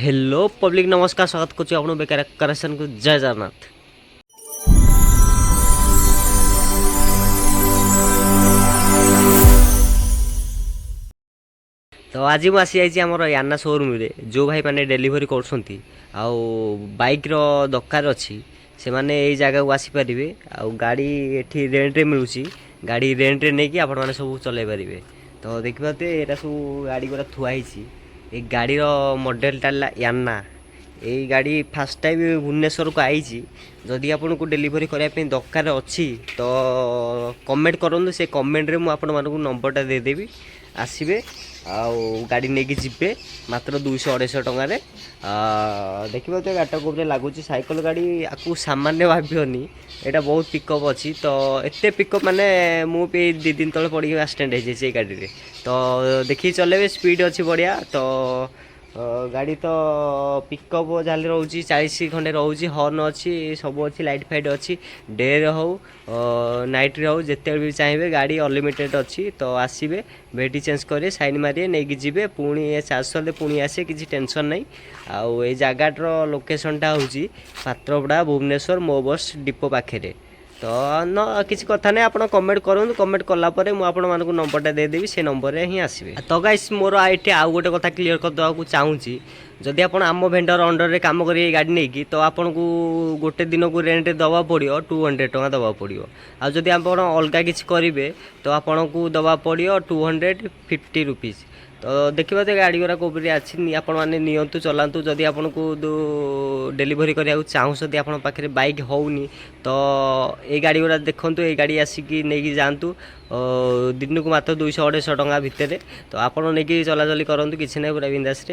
Hello public नमस्कार स्वागत करुच्ची आपन बेकार करेक्शन को जय जगन्नाथ। तो आज मुझे आसी जाइए आमर याना शोरूम रे जो भाई मैंने डेलीवरी कर बाइक रो दरकार अच्छी से मैंने यही जगह को आसीपारे आ गाड़ी ये रेंट रे मिलूँ गाड़ी रेंट रे नहीं कि आपण मैंने सब चलाई पारे। तो देखिए यहाँ सब गाड़ी गुरा थुआई ये गाड़ी मॉडलटा याना यही गाड़ी फास्ट टाइम भुवनेश्वर को आई जदि आपन को डेलीवरी करने दरकार अच्छी तो कमेंट करूँ से कमेंट रे मुझे आपको नंबरटा देदेवी आसबे आउ गाड़ी नहीं कि जीपे मात्र 200-250 टकर देखिए तो गाटा को लगुच साइकिल गाड़ी आपको सामान्य भावन यहाँ बहुत पिकअप अच्छी। तो एत पिकअप माने मुझे 2 दिन तले पड़ी एक्सीडेंट हो गाड़ी रे तो देखिए चलेबे स्पीड अच्छी बढ़िया। तो गाड़ी तो पिकअप जहाँ रोचे 40 खंडे रोचे हर्न अच्छी सब अच्छी लाइट फाइट अच्छी डे हो नाइट रे हो जिते भी चाहिए गाड़ी अनलिमिटेड अच्छी। तो आसबे बेटी चेंज करेंगे साइन मारे नहीं जी पुणी चार्ज सले पुणी आसे किसी टेंशन नहीं। आउ ये जगाटर लोकेशनटा हूँ पात्रपड़ा भुवनेश्वर मो बस डिपो पाखे। तो न किसी कथा नहीं आप कमेंट करूँ कमेंट कलापर मुझे नंबरटा देदेवी से नंबर हिं आसबे। तो गाइस मोर ये आउ गोटे कथा क्लीयर करदेवा चाहूँगी जदि आप आम भेंडर अंडर रे काम करेंगे गाड़ी नहीं कि तो आपन को गोटे दिन को रेंट दवा पड़ो 200 टका दवा पड़ो। आ जदि आप अलग किसी करेंगे तो आपन को दवा पड़ो 250 रुपीज़। तो देखिए तो गाड़ी गुरा कोबरी अच्छी आपण मैंने नियंतु चलातु जदि आपन को डेलीवरी करने चाहूँ आप पाखे बाइक होनी तो ये गाड़ी गुरा देखूँ ये गाड़ी आसिकी नहीं जातु दिन को मात्र 200-250 टका भितर। तो आपड़ नहीं चलाचली करूँ किसी ना पूरा बिंदास।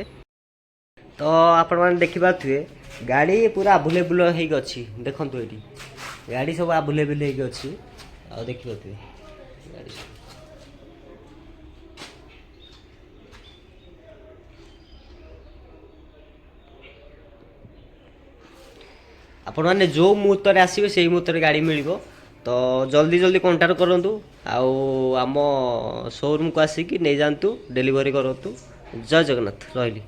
तो आपण मैंने देखिपे गाड़ी पूरा आभुलेबुल होगी देखु ये गाड़ी सब आभुलेबुल होगी आ देखिए गाड़ी आपण मैंने जो मुहूर्त आसवे से मुहूर्त गाड़ी मिल। तो जल्दी जल्दी कंटाक्ट करूँ आम शोरूम को आसिक नहीं जातु डेलीवरी करूँ। जय जगन्नाथ रही।